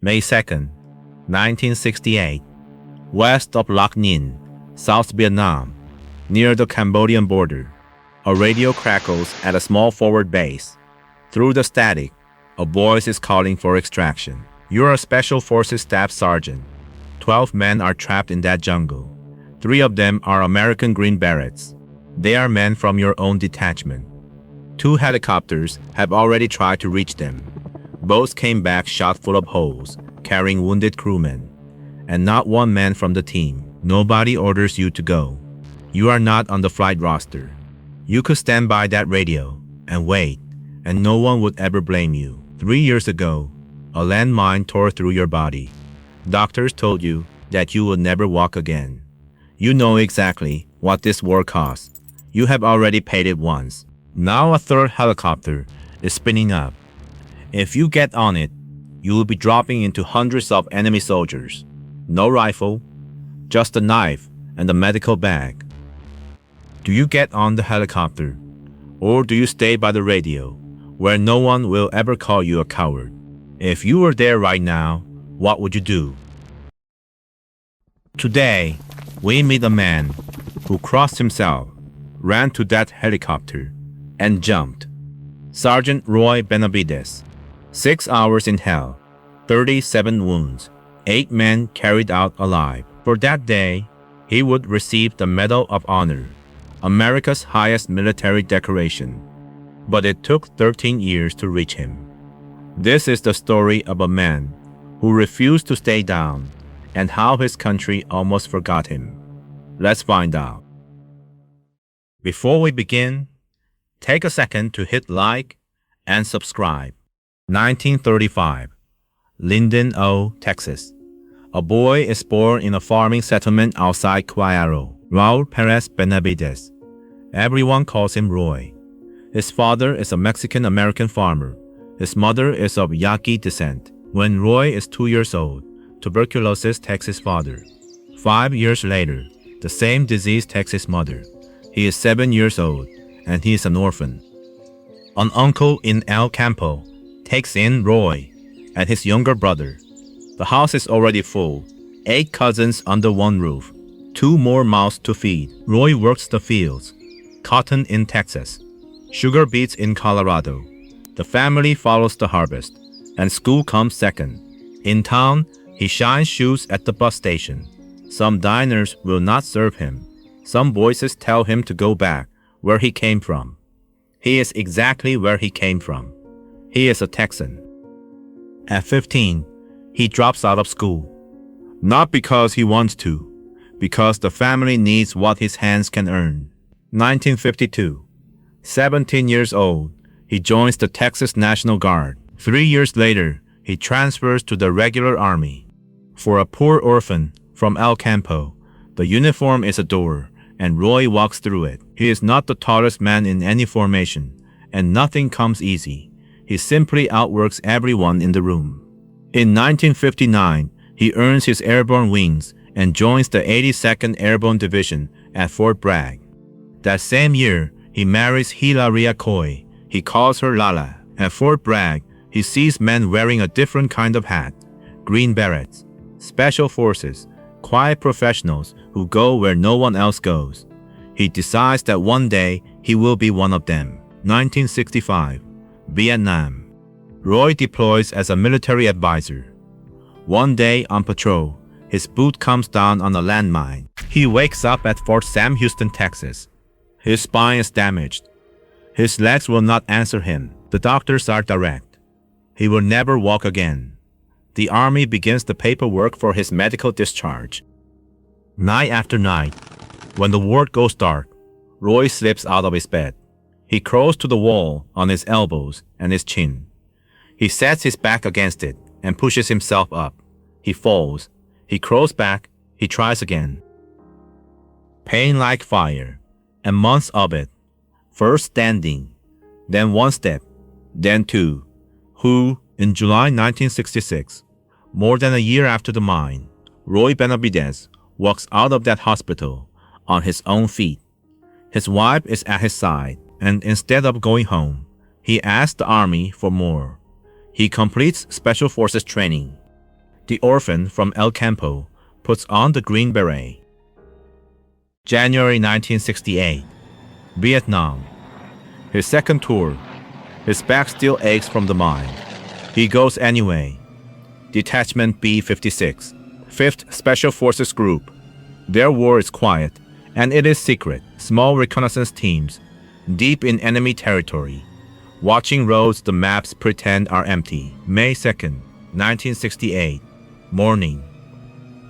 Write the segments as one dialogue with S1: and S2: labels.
S1: May 2nd, 1968. West of Loc Ninh, South Vietnam, near the Cambodian border. A radio crackles at a small forward base. Through the static, a voice is calling for extraction. You're a Special Forces Staff Sergeant. 12 men are trapped in that jungle. 3 of them are American Green Berets. They are men from your own detachment. 2 helicopters have already tried to reach them. Both came back shot full of holes, carrying wounded crewmen. And not one man from the team. Nobody orders you to go. You are not on the flight roster. You could stand by that radio and wait, and no one would ever blame you. 3 years ago, a landmine tore through your body. Doctors told you that you would never walk again. You know exactly what this war costs. You have already paid it once. Now a 3rd helicopter is spinning up. If you get on it, you will be dropping into hundreds of enemy soldiers. No rifle, just a knife and a medical bag. Do you get on the helicopter, or do you stay by the radio, where no one will ever call you a coward? If you were there right now, what would you do? Today, we meet a man who crossed himself, ran to that helicopter, and jumped. Sergeant Roy Benavidez. 6 hours in hell, 37 wounds, 8 men carried out alive. For that day, he would receive the Medal of Honor, America's highest military decoration. But it took 13 years to reach him. This is the story of a man who refused to stay down and how his country almost forgot him. Let's find out. Before we begin, take a second to hit like and subscribe. 1935, Linden, Texas. A boy is born in a farming settlement outside Cuero. Raul Perez Benavidez. Everyone calls him Roy. His father is a Mexican-American farmer. His mother is of Yaqui descent. When Roy is 2 years old, tuberculosis takes his father. 5 years later, the same disease takes his mother. He is 7 years old, and he is an orphan. An uncle in El Campo takes in Roy and his younger brother. The house is already full. 8 cousins under one roof. 2 more mouths to feed. Roy works the fields. Cotton in Texas. Sugar beets in Colorado. The family follows the harvest, and school comes second. In town, he shines shoes at the bus station. Some diners will not serve him. Some voices tell him to go back where he came from. He is exactly where he came from. He is a Texan. At 15, he drops out of school. Not because he wants to, because the family needs what his hands can earn. 1952. 17 years old, he joins the Texas National Guard. 3 years later, he transfers to the regular army. For a poor orphan from El Campo, the uniform is a door, and Roy walks through it. He is not the tallest man in any formation, and nothing comes easy. He simply outworks everyone in the room. In 1959, he earns his airborne wings and joins the 82nd Airborne Division at Fort Bragg. That same year, he marries Hilaria Coy. He calls her Lala. At Fort Bragg, he sees men wearing a different kind of hat. Green Berets, Special Forces, quiet professionals who go where no one else goes. He decides that one day he will be one of them. 1965, Vietnam. Roy deploys as a military advisor. One day on patrol, his boot comes down on a landmine. He wakes up at Fort Sam Houston, Texas. His spine is damaged. His legs will not answer him. The doctors are direct. He will never walk again. The army begins the paperwork for his medical discharge. Night after night, when the ward goes dark, Roy slips out of his bed. He crawls to the wall on his elbows and his chin. He sets his back against it and pushes himself up. He falls. He crawls back. He tries again. Pain like fire, and months of it. First standing, then 1 step, then 2. Who, in July 1966, more than a year after the mine, Roy Benavidez walks out of that hospital on his own feet. His wife is at his side, and instead of going home, he asks the army for more. He completes Special Forces training. The orphan from El Campo puts on the green beret. January 1968. Vietnam. His second tour. His back still aches from the mine. He goes anyway. Detachment B-56, 5th Special Forces Group. Their war is quiet, and it is secret. Small reconnaissance teams, deep in enemy territory, watching roads the maps pretend are empty. May 2nd, 1968. Morning.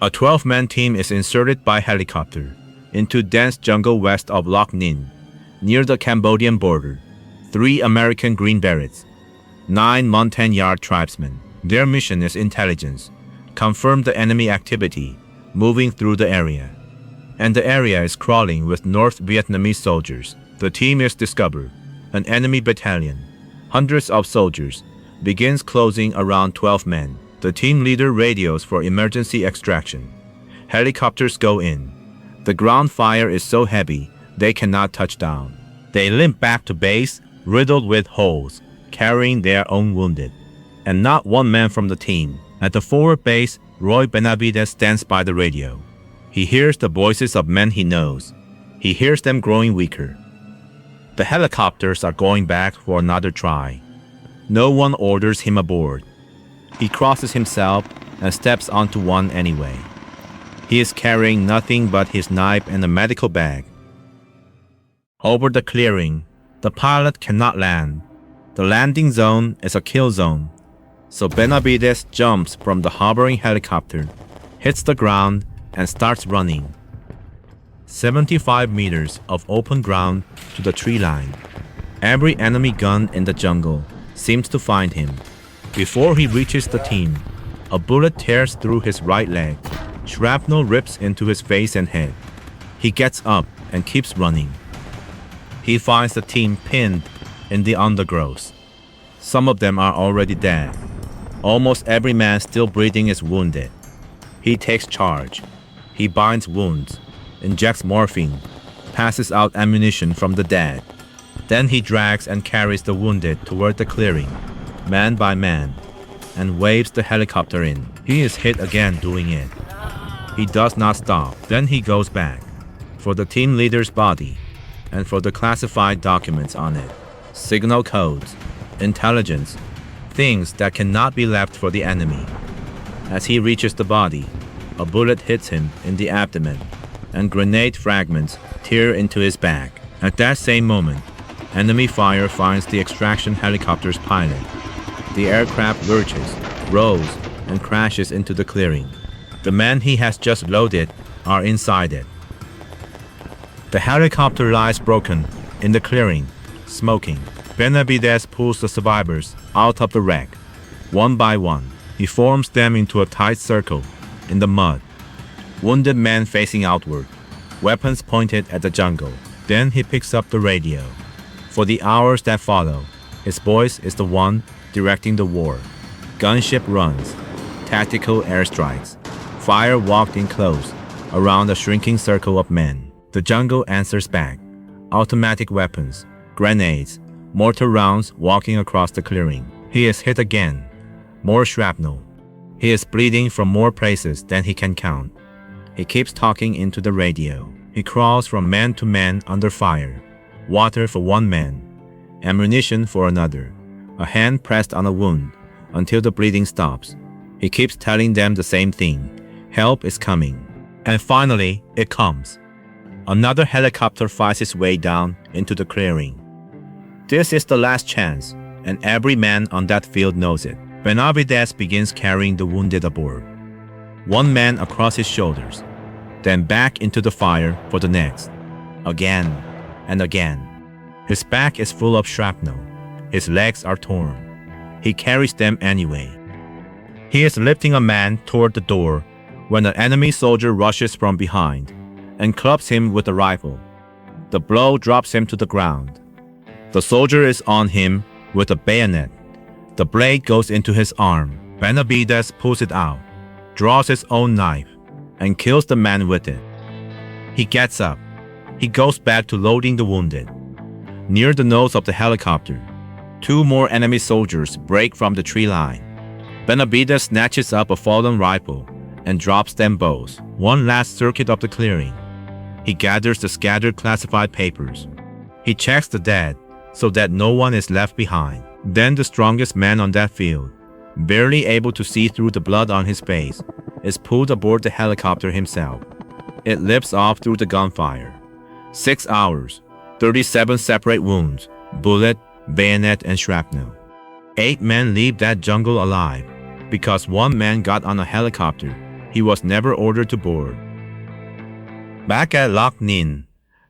S1: A 12-man team is inserted by helicopter into dense jungle west of Loc Ninh, near the Cambodian border. 3 American Green Berets, 9 Montagnard tribesmen. Their mission is intelligence, confirm the enemy activity moving through the area. And the area is crawling with North Vietnamese soldiers. The team is discovered. An enemy battalion, hundreds of soldiers, begins closing around 12 men. The team leader radios for emergency extraction. Helicopters go in. The ground fire is so heavy they cannot touch down. They limp back to base, riddled with holes, carrying their own wounded. And not one man from the team. At the forward base, Roy Benavidez stands by the radio. He hears the voices of men he knows. He hears them growing weaker. The helicopters are going back for another try. No one orders him aboard. He crosses himself and steps onto one anyway. He is carrying nothing but his knife and a medical bag. Over the clearing, the pilot cannot land. The landing zone is a kill zone. So Benavidez jumps from the hovering helicopter, hits the ground, and starts running. 75 meters of open ground to the tree line. Every enemy gun in the jungle seems to find him. Before he reaches the team, a bullet tears through his right leg. Shrapnel rips into his face and head. He gets up and keeps running. He finds the team pinned in the undergrowth. Some of them are already dead. Almost every man still breathing is wounded. He takes charge. He binds wounds, injects morphine, passes out ammunition from the dead. Then he drags and carries the wounded toward the clearing, man by man, and waves the helicopter in. He is hit again doing it. He does not stop. Then he goes back for the team leader's body and for the classified documents on it. Signal codes, intelligence, things that cannot be left for the enemy. As he reaches the body, a bullet hits him in the abdomen, and grenade fragments tear into his back. At that same moment, enemy fire finds the extraction helicopter's pilot. The aircraft lurches, rolls, and crashes into the clearing. The men he has just loaded are inside it. The helicopter lies broken in the clearing, smoking. Benavidez pulls the survivors out of the wreck. One by one, he forms them into a tight circle in the mud. Wounded men facing outward, weapons pointed at the jungle. Then he picks up the radio. For the hours that follow, his voice is the one directing the war. Gunship runs, tactical airstrikes, fire walked in close around a shrinking circle of men. The jungle answers back. Automatic weapons, grenades, mortar rounds walking across the clearing. He is hit again. More shrapnel. He is bleeding from more places than he can count. He keeps talking into the radio. He crawls from man to man under fire. Water for one man. Ammunition for another. A hand pressed on a wound until the bleeding stops. He keeps telling them the same thing. Help is coming. And finally, it comes. Another helicopter fights its way down into the clearing. This is the last chance, and every man on that field knows it. Benavidez begins carrying the wounded aboard. One man across his shoulders, then back into the fire for the next. Again and again. His back is full of shrapnel. His legs are torn. He carries them anyway. He is lifting a man toward the door when an enemy soldier rushes from behind and clubs him with a rifle. The blow drops him to the ground. The soldier is on him with a bayonet. The blade goes into his arm. Benavidez pulls it out, draws his own knife, and kills the man with it. He gets up. He goes back to loading the wounded. Near the nose of the helicopter, 2 more enemy soldiers break from the tree line. Benavidez snatches up a fallen rifle and drops them both, one last circuit of the clearing. He gathers the scattered classified papers. He checks the dead so that no one is left behind. Then the strongest man on that field, barely able to see through the blood on his face, is pulled aboard the helicopter himself. It lifts off through the gunfire. 6 hours, 37 separate wounds, bullet, bayonet, and shrapnel. 8 men leave that jungle alive because one man got on a helicopter he was never ordered to board. Back at Loc Ninh,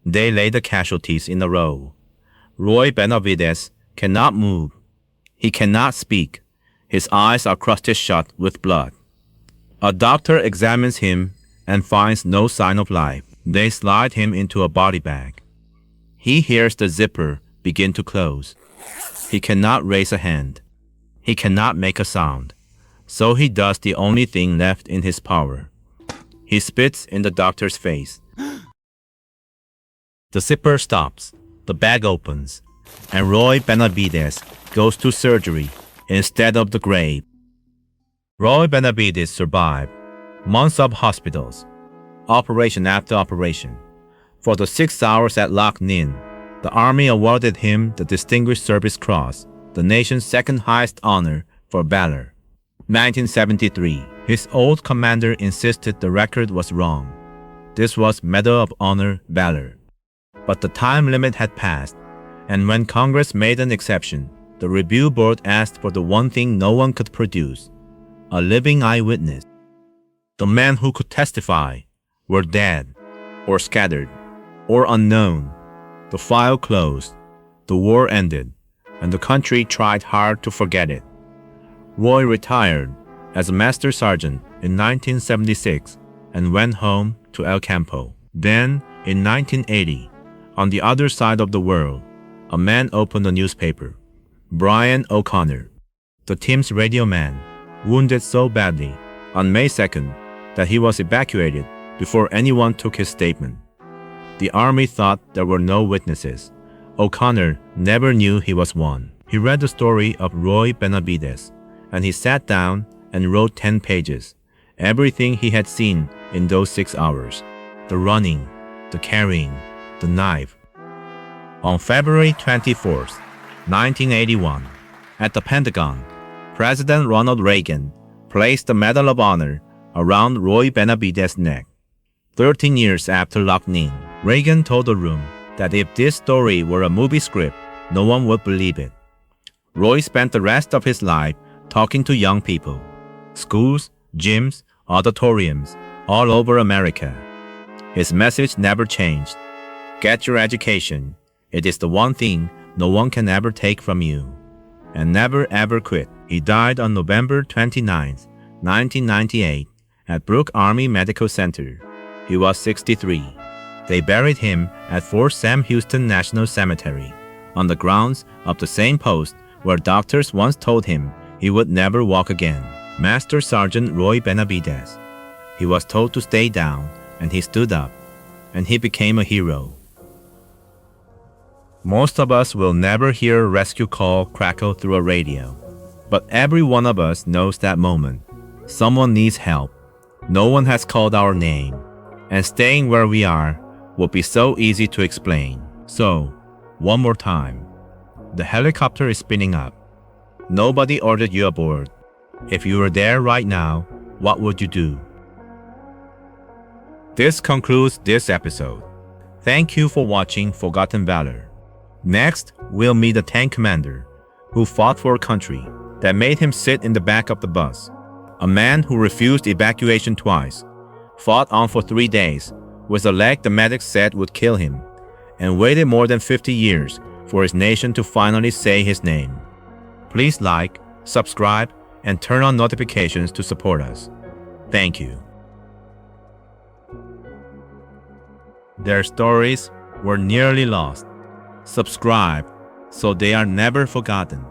S1: they lay the casualties in a row. Roy Benavidez cannot move. He cannot speak. His eyes are crusted shut with blood. A doctor examines him and finds no sign of life. They slide him into a body bag. He hears the zipper begin to close. He cannot raise a hand. He cannot make a sound. So he does the only thing left in his power. He spits in the doctor's face. The zipper stops. The bag opens. And Roy Benavidez goes to surgery instead of the grave. Roy Benavidez survived months of hospitals, operation after operation. For the 6 hours at Loc Ninh, the Army awarded him the Distinguished Service Cross, the nation's second highest honor for valor. 1973, his old commander insisted the record was wrong. This was Medal of Honor Valor. But the time limit had passed, and when Congress made an exception, the review board asked for the one thing no one could produce: a living eyewitness. The men who could testify were dead, or scattered, or unknown. The file closed, the war ended, and the country tried hard to forget it. Roy retired as a master sergeant in 1976 and went home to El Campo. Then, in 1980, on the other side of the world, a man opened a newspaper. Brian O'Connor, the team's radio man, wounded so badly on May 2nd that he was evacuated before anyone took his statement. The Army thought there were no witnesses. O'Connor never knew he was one. He read the story of Roy Benavidez, and he sat down and wrote 10 pages, everything he had seen in those 6 hours: the running, the carrying, the knife. On February 24th, 1981, at the Pentagon, President Ronald Reagan placed the Medal of Honor around Roy Benavidez's neck. 13 years after Loc Ninh, Reagan told the room that if this story were a movie script, no one would believe it. Roy spent the rest of his life talking to young people, schools, gyms, auditoriums, all over America. His message never changed. Get your education. It is the one thing no one can ever take from you. And never ever quit. He died on November 29, 1998, at Brooke Army Medical Center. He was 63. They buried him at Fort Sam Houston National Cemetery, on the grounds of the same post where doctors once told him he would never walk again. Master Sergeant Roy Benavidez. He was told to stay down, and he stood up, and he became a hero. Most of us will never hear a rescue call crackle through a radio, but every one of us knows that moment. Someone needs help. No one has called our name, and staying where we are would be so easy to explain. So, one more time. The helicopter is spinning up. Nobody ordered you aboard. If you were there right now, what would you do? This concludes this episode. Thank you for watching Forgotten Valor. Next, we'll meet a tank commander who fought for a country that made him sit in the back of the bus. A man who refused evacuation twice, fought on for 3 days with a leg the medics said would kill him, and waited more than 50 years for his nation to finally say his name. Please like, subscribe, and turn on notifications to support us. Thank you. Their stories were nearly lost. Subscribe so they are never forgotten.